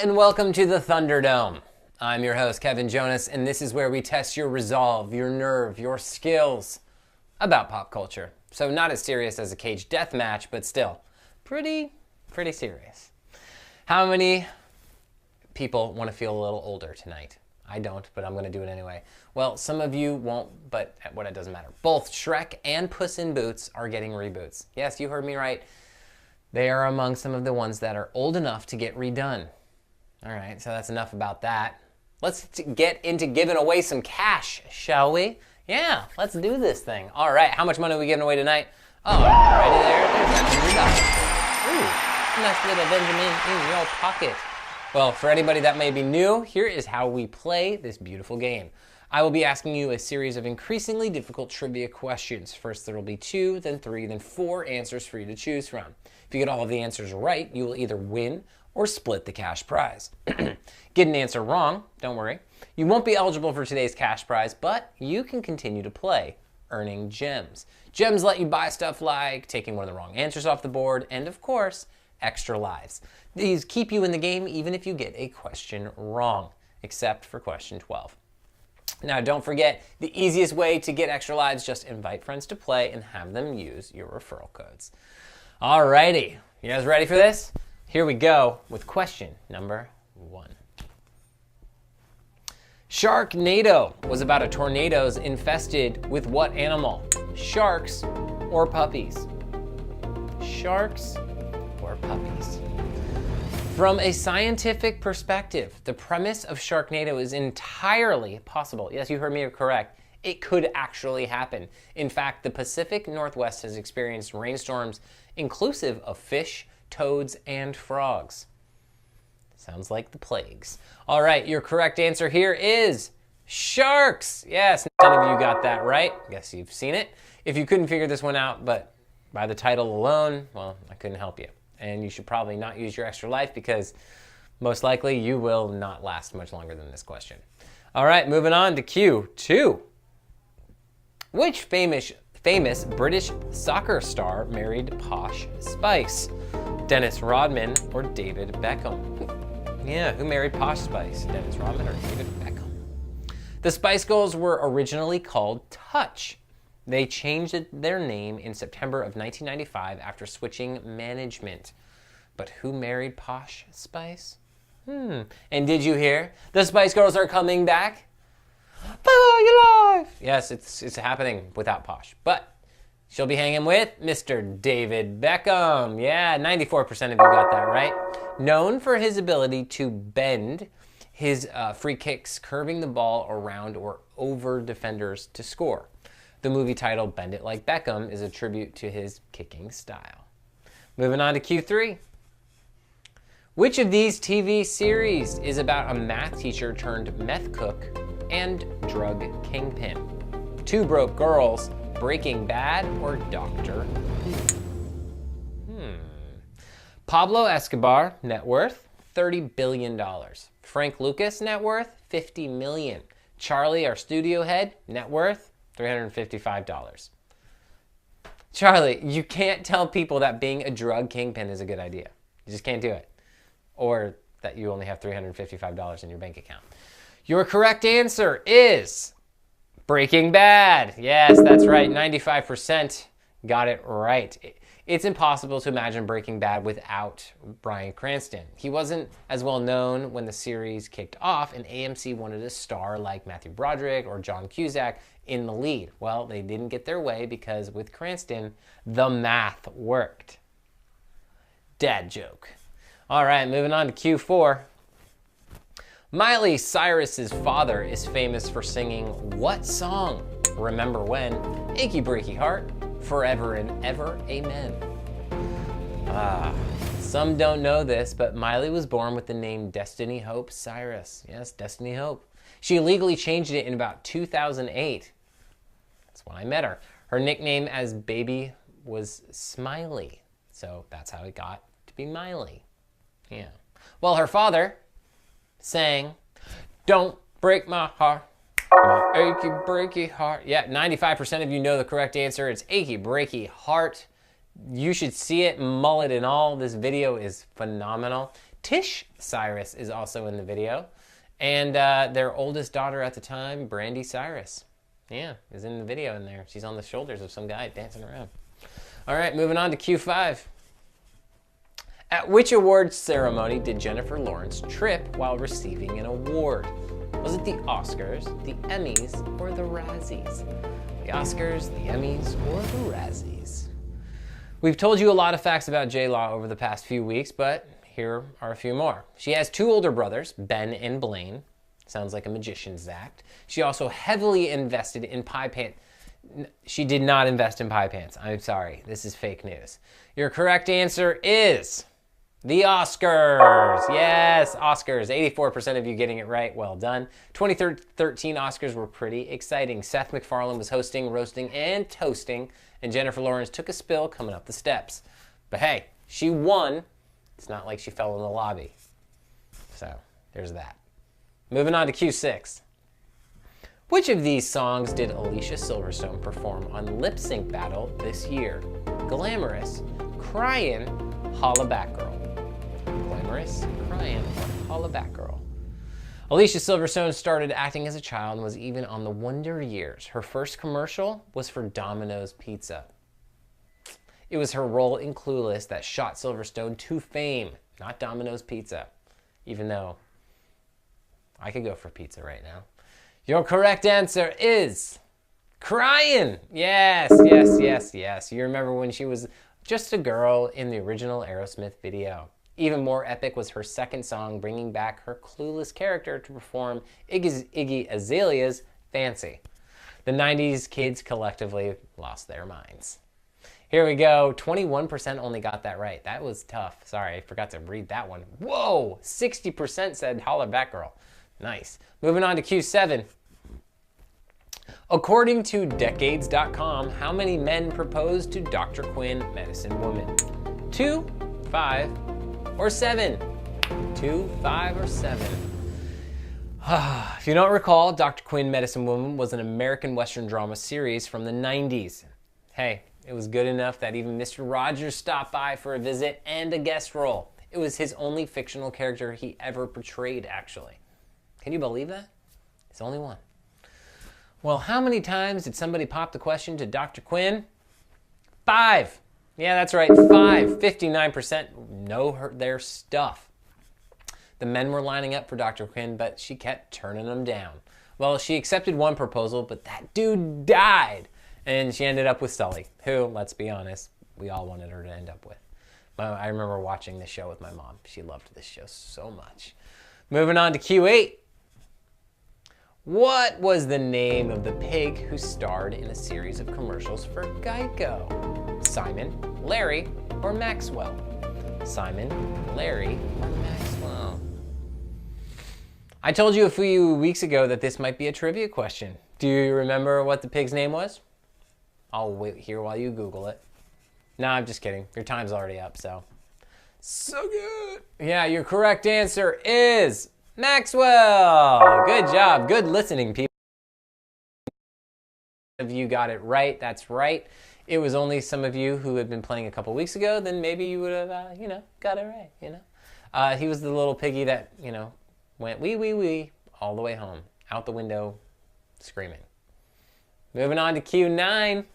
and welcome to the Thunderdome. I'm your host, Kevin Jonas, and this is where we test your resolve, your nerve, your skills about pop culture. So not as serious as a cage death match, but still pretty serious. How many people want to feel a little older tonight? I don't, but I'm going to do it anyway. Well, some of you won't, but it doesn't matter. Both Shrek and Puss in Boots are getting reboots. Yes, you heard me right. They are among some of the ones that are old enough to get redone. All right, so that's enough about that. Let's get into giving away some cash, shall we? Yeah, let's do this thing. All right, how much money are we giving away tonight? Oh, right there's that $100. Ooh, nice little Benjamin in your pocket. Well, for anybody that may be new, here is how we play this beautiful game. I will be asking you a series of increasingly difficult trivia questions. First there will be 2, then 3, then 4 answers for you to choose from. If you get all of the answers right, you will either win or split the cash prize. Get an answer wrong, don't worry. You won't be eligible for today's cash prize, but you can continue to play, earning gems. Gems let you buy stuff like taking one of the wrong answers off the board, and of course, extra lives. These keep you in the game even if you get a question wrong, except for question 12. Now, don't forget, the easiest way to get extra lives, just invite friends to play and have them use your referral codes. Alrighty, you guys ready for this? Here we go with question number 1. Sharknado was about a tornadoes infested with what animal? Sharks or puppies? Sharks or puppies? From a scientific perspective, the premise of Sharknado is entirely possible. Yes, you heard me correct. It could actually happen. In fact, the Pacific Northwest has experienced rainstorms inclusive of fish, toads, and frogs. Sounds like the plagues. All right, your correct answer here is sharks. Yes, none of you got that right. Guess you've seen it. If you couldn't figure this one out, but by the title alone, well, I couldn't help you. And you should probably not use your extra life because most likely you will not last much longer than this question. All right, moving on to Q2. Which famous British soccer star married Posh Spice? Dennis Rodman or David Beckham? Yeah, who married Posh Spice? Dennis Rodman or David Beckham? The Spice Girls were originally called Touch. They changed their name in September of 1995 after switching management. But who married Posh Spice? And did you hear? The Spice Girls are coming back for your life. Yes, it's happening without Posh. But she'll be hanging with Mr. David Beckham. Yeah, 94% of you got that right. Known for his ability to bend his free kicks, curving the ball around or over defenders to score. The movie title, Bend It Like Beckham, is a tribute to his kicking style. Moving on to Q3. Which of these TV series is about a math teacher turned meth cook and drug kingpin? Two Broke Girls, Breaking Bad, or Doctor Who? Pablo Escobar, net worth, $30 billion. Frank Lucas, net worth, $50 million. Charlie, our studio head, net worth, $355. Charlie, you can't tell people that being a drug kingpin is a good idea. You just can't do it. Or that you only have $355 in your bank account. Your correct answer is Breaking Bad. Yes, that's right. 95% got it right. It's impossible to imagine Breaking Bad without Bryan Cranston. He wasn't as well known when the series kicked off, and AMC wanted a star like Matthew Broderick or John Cusack in the lead. Well, they didn't get their way because with Cranston, the math worked. Dad joke. All right, moving on to Q4. Miley Cyrus's father is famous for singing what song? Remember When, Achy Breaky Heart, Forever and Ever, Amen. Some don't know this, but Miley was born with the name Destiny Hope Cyrus. Yes, Destiny Hope. She illegally changed it in about 2008. That's when I met her. Her nickname as baby was Smiley. So that's how it got to be Miley. Yeah. Well, her father sang, Don't Break My Heart, My Achy Breaky Heart. Yeah, 95% of you know the correct answer. It's Achy Breaky Heart. You should see it, mullet and all. This video is phenomenal. Tish Cyrus is also in the video. And their oldest daughter at the time, Brandy Cyrus. Yeah, is in the video in there. She's on the shoulders of some guy dancing around. All right, moving on to Q5. At which awards ceremony did Jennifer Lawrence trip while receiving an award? Was it the Oscars, the Emmys, or the Razzies? The Oscars, the Emmys, or the Razzies? We've told you a lot of facts about J-Law over the past few weeks, but here are a few more. She has two older brothers, Ben and Blaine. Sounds like a magician's act. She also heavily invested in pie pants. She did not invest in pie pants. I'm sorry. This is fake news. Your correct answer is the Oscars. Yes, Oscars. 84% of you getting it right. Well done. 2013 Oscars were pretty exciting. Seth MacFarlane was hosting, roasting, and toasting, and Jennifer Lawrence took a spill coming up the steps. But hey, she won. It's not like she fell in the lobby. So, there's that. Moving on to Q6. Which of these songs did Alicia Silverstone perform on Lip Sync Battle this year? Glamorous, Cryin', Holla Back Girl. Glamorous, Cryin', Holla Back Girl. Alicia Silverstone started acting as a child and was even on The Wonder Years. Her first commercial was for Domino's Pizza. It was her role in Clueless that shot Silverstone to fame, not Domino's Pizza, even though I could go for pizza right now. Your correct answer is Cryin'. Yes, yes, yes, yes. You remember when she was just a girl in the original Aerosmith video. Even more epic was her second song, bringing back her Clueless character to perform Iggy Azalea's Fancy. The 90s kids collectively lost their minds. Here we go. 21% only got that right. That was tough. Sorry, I forgot to read that one. Whoa! 60% said Holla Back Girl. Nice. Moving on to Q7. According to Decades.com, how many men proposed to Dr. Quinn, Medicine Woman? 2, 5, or 7? 2, 5, or 7? If you don't recall, Dr. Quinn, Medicine Woman was an American Western drama series from the 90s. Hey, it was good enough that even Mr. Rogers stopped by for a visit and a guest role. It was his only fictional character he ever portrayed, actually. Can you believe that? It's only one. Well, how many times did somebody pop the question to Dr. Quinn? 5. Yeah, that's right, 5. 59% know their stuff. The men were lining up for Dr. Quinn, but she kept turning them down. Well, she accepted one proposal, but that dude died. And she ended up with Sully, who, let's be honest, we all wanted her to end up with. I remember watching this show with my mom. She loved this show so much. Moving on to Q8. What was the name of the pig who starred in a series of commercials for Geico? Simon, Larry, or Maxwell? Simon, Larry, or Maxwell? I told you a few weeks ago that this might be a trivia question. Do you remember what the pig's name was? I'll wait here while you Google it. No, I'm just kidding. Your time's already up, so. So good. Yeah, your correct answer is Maxwell. Good job. Good listening, people. Of you got it right. That's right. It was only some of you who had been playing a couple weeks ago, then maybe you would have, got it right, He was the little piggy that, went wee, wee, wee all the way home, out the window, screaming. Moving on to Q9.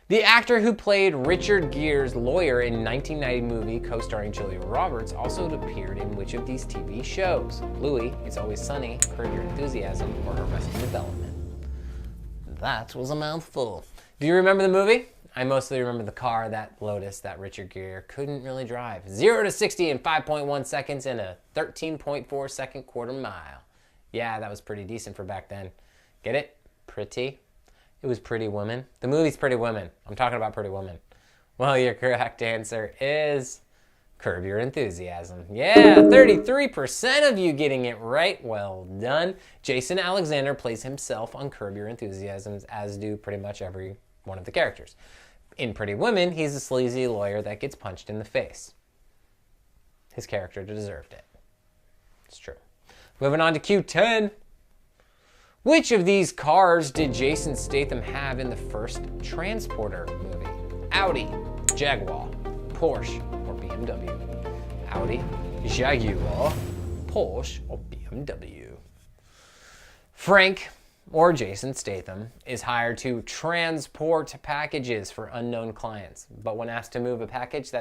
The actor who played Richard Gere's lawyer in 1990 movie co-starring Julia Roberts also appeared in which of these TV shows? Louie, It's Always Sunny, Curb Your Enthusiasm, or Arrested Development? That was a mouthful. Do you remember the movie? I mostly remember the car, that Lotus that Richard Gere couldn't really drive. 0 to 60 in 5.1 seconds and a 13.4 second quarter mile. Yeah, that was pretty decent for back then. Get it? Pretty. It was Pretty Woman. The movie's Pretty Woman. I'm talking about Pretty Woman. Well, your correct answer is Curb Your Enthusiasm. Yeah, 33% of you getting it right. Well done. Jason Alexander plays himself on Curb Your Enthusiasm, as do pretty much every one of the characters. In Pretty Woman, he's a sleazy lawyer that gets punched in the face. His character deserved it. It's true. Moving on to Q10. Which of these cars did Jason Statham have in the first Transporter movie? Audi, Jaguar, Porsche, or BMW? Audi, Jaguar, Porsche, or BMW. Frank, or Jason Statham, is hired to transport packages for unknown clients. But when asked to move a package that